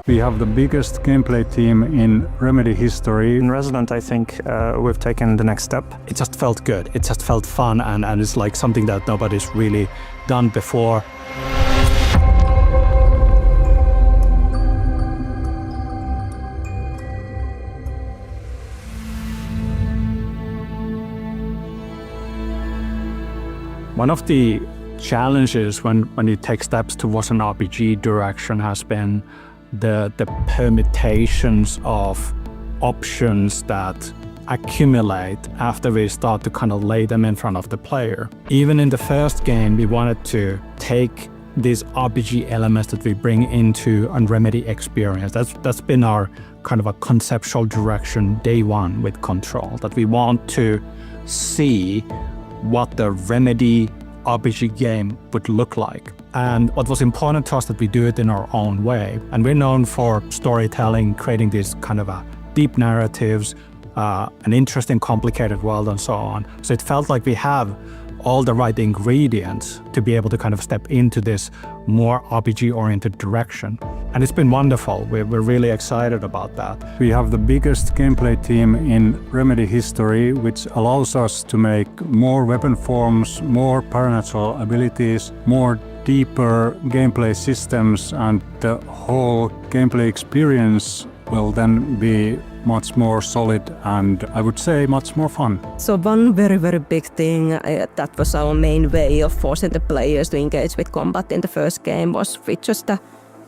We have the biggest gameplay team in Remedy history. In Resonant, I think we've taken the next step. It just felt good. It just felt fun, and it's like something that nobody's really done before. One of the challenges when you take steps towards an RPG direction has been the permutations of options that accumulate after we start to kind of lay them in front of the player. Even in the first game, we wanted to take these RPG elements that we bring into a Remedy experience. That's been our kind of a conceptual direction day one with Control, that we want to see what the Remedy RPG game would look like. And what was important to us that we do it in our own way. And we're known for storytelling, creating these kind of deep narratives, an interesting, complicated world and so on. So it felt like we have all the right ingredients to be able to kind of step into this more RPG-oriented direction. And it's been wonderful. We're really excited about that. We have the biggest gameplay team in Remedy history, which allows us to make more weapon forms, more paranatural abilities, more deeper gameplay systems, and the whole gameplay experience will then be much more solid and I would say much more fun. So one very, very big thing that was our main way of forcing the players to engage with combat in the first game was we just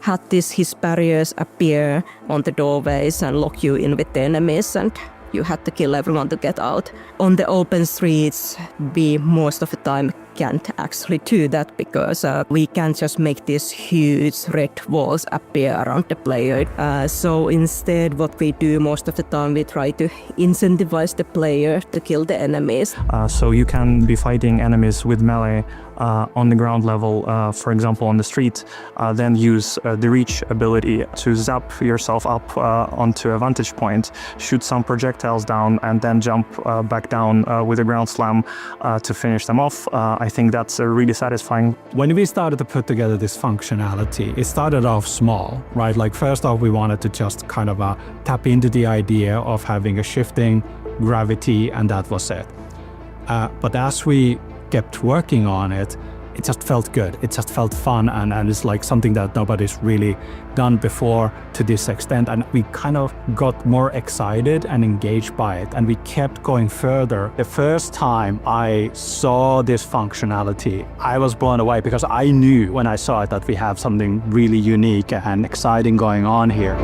had his barriers appear on the doorways and lock you in with the enemies, and you had to kill everyone to get out. On the open streets, we most of the time can't actually do that because we can't just make these huge red walls appear around the player. So instead, what we do most of the time, we try to incentivize the player to kill the enemies. So you can be fighting enemies with melee on the ground level, for example on the street, then use the reach ability to zap yourself up onto a vantage point, shoot some projectiles down, and then jump back down with a ground slam to finish them off. I think that's really satisfying. When we started to put together this functionality, it started off small, right? Like first off, we wanted to just kind of tap into the idea of having a shifting gravity, and that was it. But as we kept working on it, it just felt good. It just felt fun, and it's like something that nobody's really done before to this extent. And we kind of got more excited and engaged by it, and we kept going further. The first time I saw this functionality, I was blown away because I knew when I saw it that we have something really unique and exciting going on here.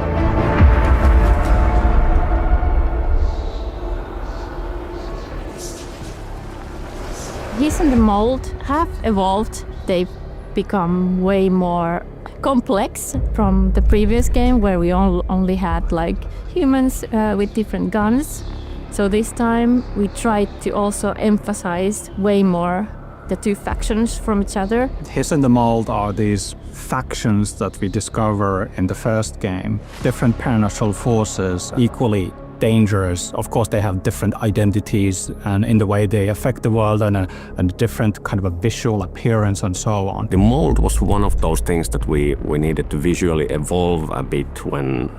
His and the mold have evolved. They've become way more complex from the previous game where we only had like humans with different guns. So this time we tried to also emphasize way more the two factions from each other. His and the Mold are these factions that we discover in the first game. Different paranatural forces, equally dangerous. Of course, they have different identities and in the way they affect the world and a different kind of a visual appearance and so on. The mold was one of those things that we needed to visually evolve a bit when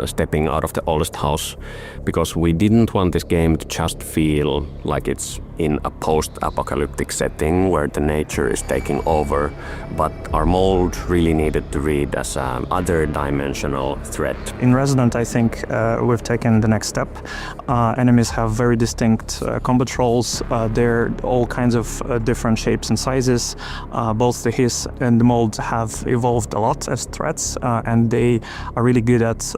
stepping out of the oldest house, because we didn't want this game to just feel like it's in a post-apocalyptic setting where the nature is taking over, but our mold really needed to read as an other-dimensional threat. In Resonant, I think we've taken the next step. Enemies have very distinct combat roles. They're all kinds of different shapes and sizes. Both the Hiss and the Mold have evolved a lot as threats, and they are really good at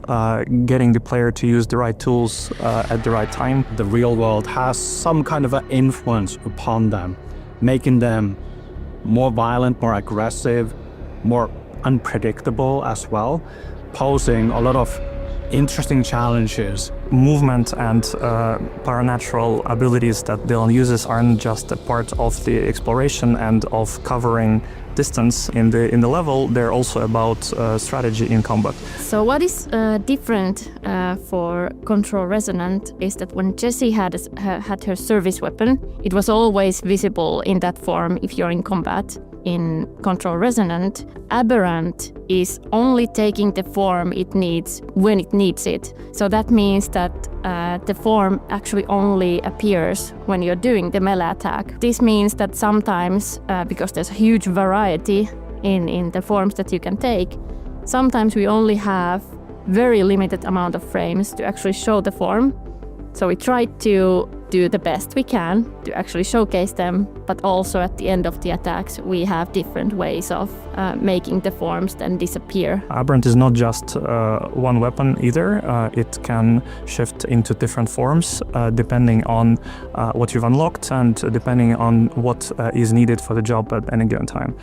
getting the player to use the right tools at the right time. The real world has some kind of an influence upon them, making them more violent, more aggressive, more unpredictable as well, posing a lot of interesting challenges. Movement and paranatural abilities that Dylan uses aren't just a part of the exploration and of covering distance in the level, they're also about strategy in combat. So what is different for Control Resonant is that when Jessie had her service weapon, it was always visible in that form if you're in combat. in Control Resonant, aberrant is only taking the form it needs when it needs it. So that means that the form actually only appears when you're doing the melee attack. This means that sometimes, because there's a huge variety in the forms that you can take, sometimes we only have very limited amount of frames to actually show the form. So we try to do the best we can to actually showcase them, but also at the end of the attacks we have different ways of making the forms then disappear. Aberrant is not just one weapon either. It can shift into different forms depending on what you've unlocked and depending on what is needed for the job at any given time.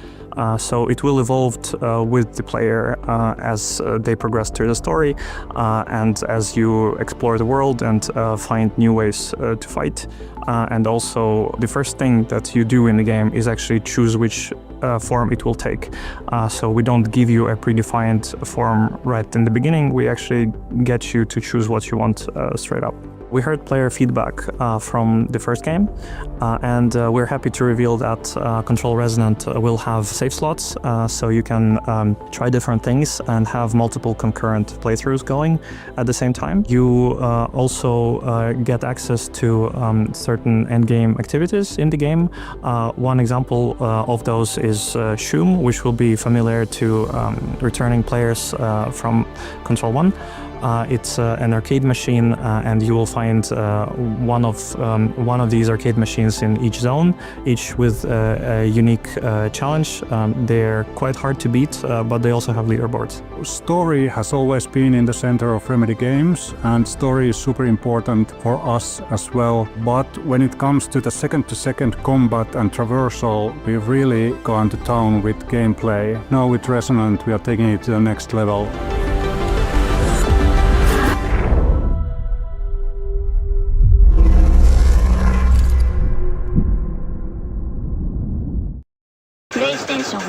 So it will evolve with the player as they progress through the story and as you explore the world and find new ways to fight. And also the first thing that you do in the game is actually choose which form it will take. So we don't give you a predefined form right in the beginning. We actually get you to choose what you want straight up. We heard player feedback from the first game, and we're happy to reveal that Control Resonant will have save slots, so you can try different things and have multiple concurrent playthroughs going at the same time. You also get access to certain endgame activities in the game. One example of those is Shoom, which will be familiar to returning players from Control 1. It's an arcade machine, and you will find one of these arcade machines in each zone, each with a unique challenge. They're quite hard to beat, but they also have leaderboards. Story has always been in the center of Remedy games, and story is super important for us as well. But when it comes to the second-to-second combat and traversal, we've really gone to town with gameplay. Now with Resonant, we are taking it to the next level. PlayStation